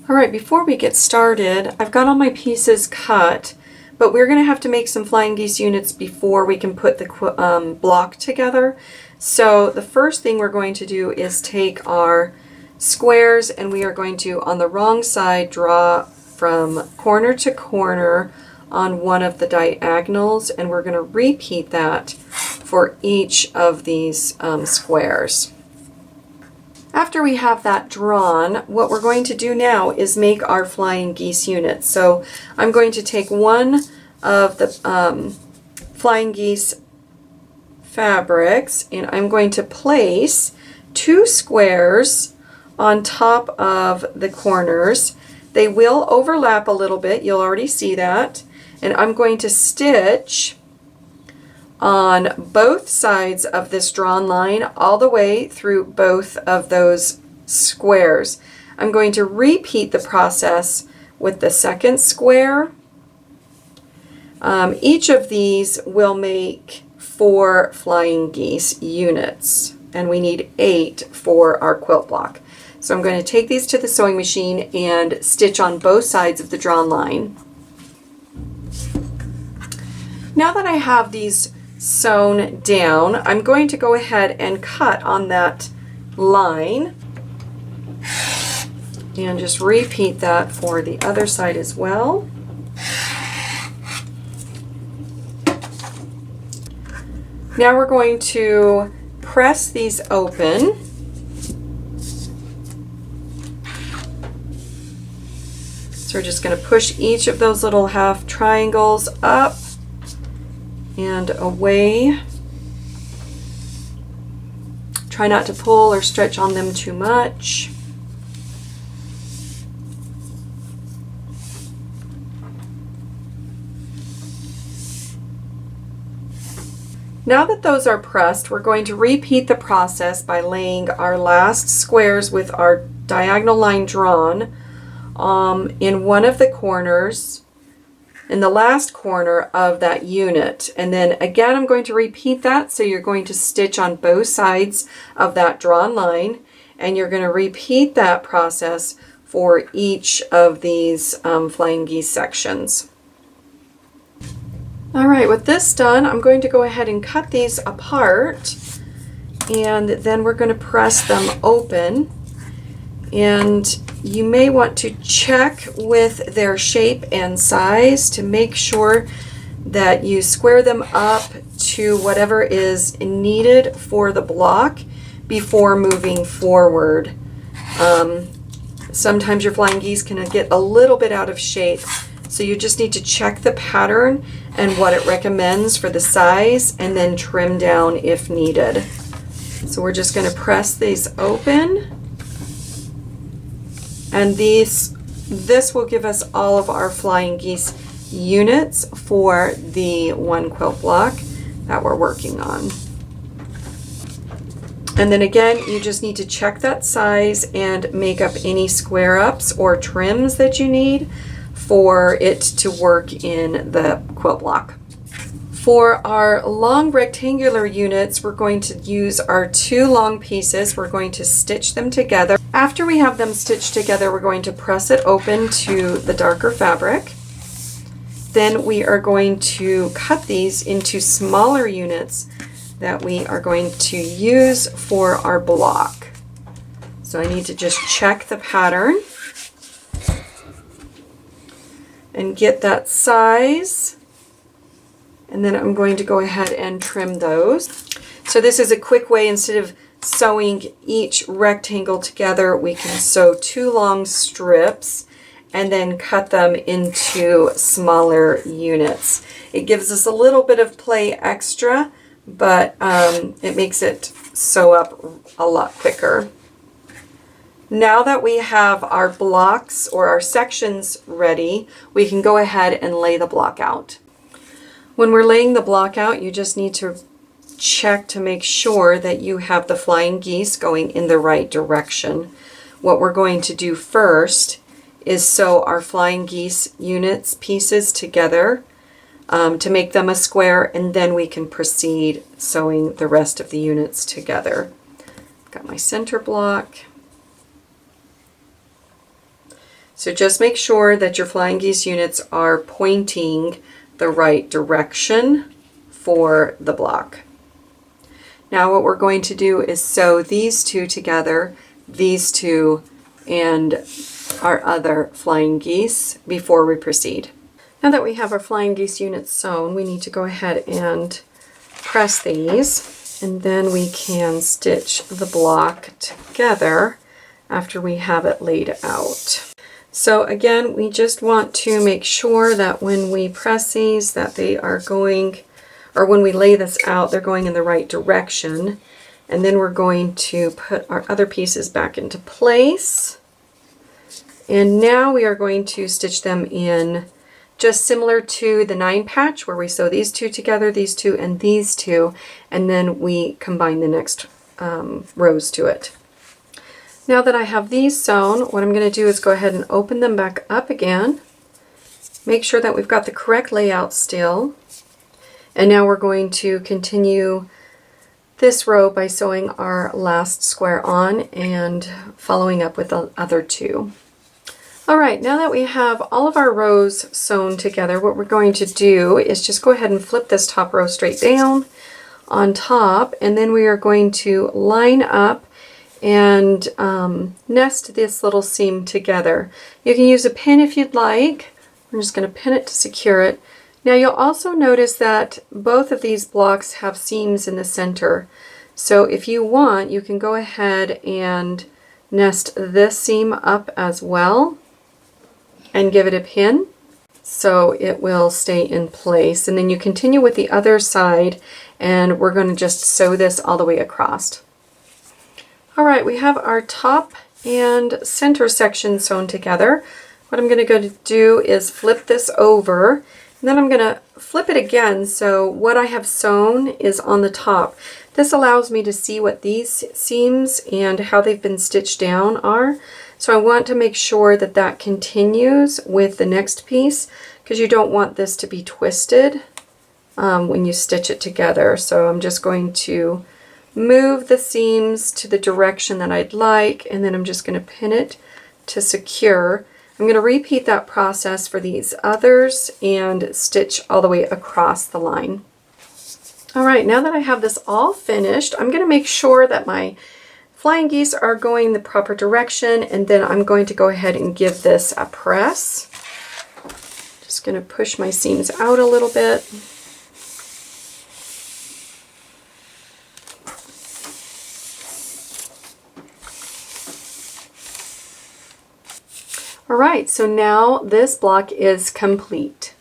All right, before we get started, I've got all my pieces cut, but we're going to have to make some flying geese units before we can put the block together. So the first thing we're going to do is take our squares, and we are going to, on the wrong side, draw from corner to corner on one of the diagonals, and we're going to repeat that for each of these squares. After we have that drawn, what we're going to do now is make our flying geese units. So I'm going to take one of the flying geese fabrics, and I'm going to place two squares on top of the corners. They will overlap a little bit, you'll already see that. And I'm going to stitch on both sides of this drawn line all the way through both of those squares. I'm going to repeat the process with the second square. Each of these will make 4 flying geese units, and we need 8 for our quilt block. So I'm going to take these to the sewing machine and stitch on both sides of the drawn line. Now that I have these sewn down, I'm going to go ahead and cut on that line and just repeat that for the other side as well. Now we're going to press these open. So we're just going to push each of those little half triangles up and away. Try not to pull or stretch on them too much. Now that those are pressed, we're going to repeat the process by laying our last squares with our diagonal line drawn in one of the corners, in the last corner of that unit. And then again, I'm going to repeat that. So you're going to stitch on both sides of that drawn line, and you're going to repeat that process for each of these flying geese sections. All right, with this done, I'm going to go ahead and cut these apart, and then we're going to press them open. And you may want to check with their shape and size to make sure that you square them up to whatever is needed for the block before moving forward. Sometimes your flying geese can get a little bit out of shape, so you just need to check the pattern and what it recommends for the size, and then trim down if needed. So we're just going to press these open. And this will give us all of our flying geese units for the one quilt block that we're working on. And then again, you just need to check that size and make up any square ups or trims that you need for it to work in the quilt block. For our long rectangular units, we're going to use our 2 long pieces. We're going to stitch them together. After we have them stitched together, we're going to press it open to the darker fabric. Then we are going to cut these into smaller units that we are going to use for our block. So I need to just check the pattern and get that size. And then I'm going to go ahead and trim those. So this is a quick way, instead of sewing each rectangle together, we can sew 2 long strips and then cut them into smaller units. It gives us a little bit of play extra, but it makes it sew up a lot quicker. Now that we have our blocks or our sections ready, we can go ahead and lay the block out. When we're laying the block out, you just need to check to make sure that you have the flying geese going in the right direction. What we're going to do first is sew our flying geese units pieces together to make them a square, and then we can proceed sewing the rest of the units together. Got my center block. So just make sure that your flying geese units are pointing the right direction for the block. Now what we're going to do is sew these two together, these two and our other flying geese, before we proceed. Now that we have our flying geese units sewn, we need to go ahead and press these, and then we can stitch the block together after we have it laid out. So again, we just want to make sure that when we press these that they are going, or when we lay this out, they're going in the right direction. And then we're going to put our other pieces back into place. And now we are going to stitch them in just similar to the 9 patch where we sew these two together, these two and these two, and then we combine the next rows to it. Now that I have these sewn, what I'm going to do is go ahead and open them back up again. Make sure that we've got the correct layout still. And now we're going to continue this row by sewing our last square on and following up with the other two. Alright, now that we have all of our rows sewn together, what we're going to do is just go ahead and flip this top row straight down on top, and then we are going to line up and nest this little seam together. You can use a pin if you'd like. I'm just going to pin it to secure it. Now you'll also notice that both of these blocks have seams in the center. So if you want, you can go ahead and nest this seam up as well and give it a pin so it will stay in place. And then you continue with the other side, and we're going to just sew this all the way across. Alright, we have our top and center section sewn together. What I'm going to go to do is flip this over, and then I'm going to flip it again so what I have sewn is on the top. This allows me to see what these seams and how they've been stitched down are. So I want to make sure that that continues with the next piece, because you don't want this to be twisted when you stitch it together. So I'm just going to move the seams to the direction that I'd like, and then I'm just going to pin it to secure. I'm going to repeat that process for these others and stitch all the way across the line. Alright, now that I have this all finished, I'm going to make sure that my flying geese are going the proper direction, and then I'm going to go ahead and give this a press. Just going to push my seams out a little bit. Alright, so now this block is complete.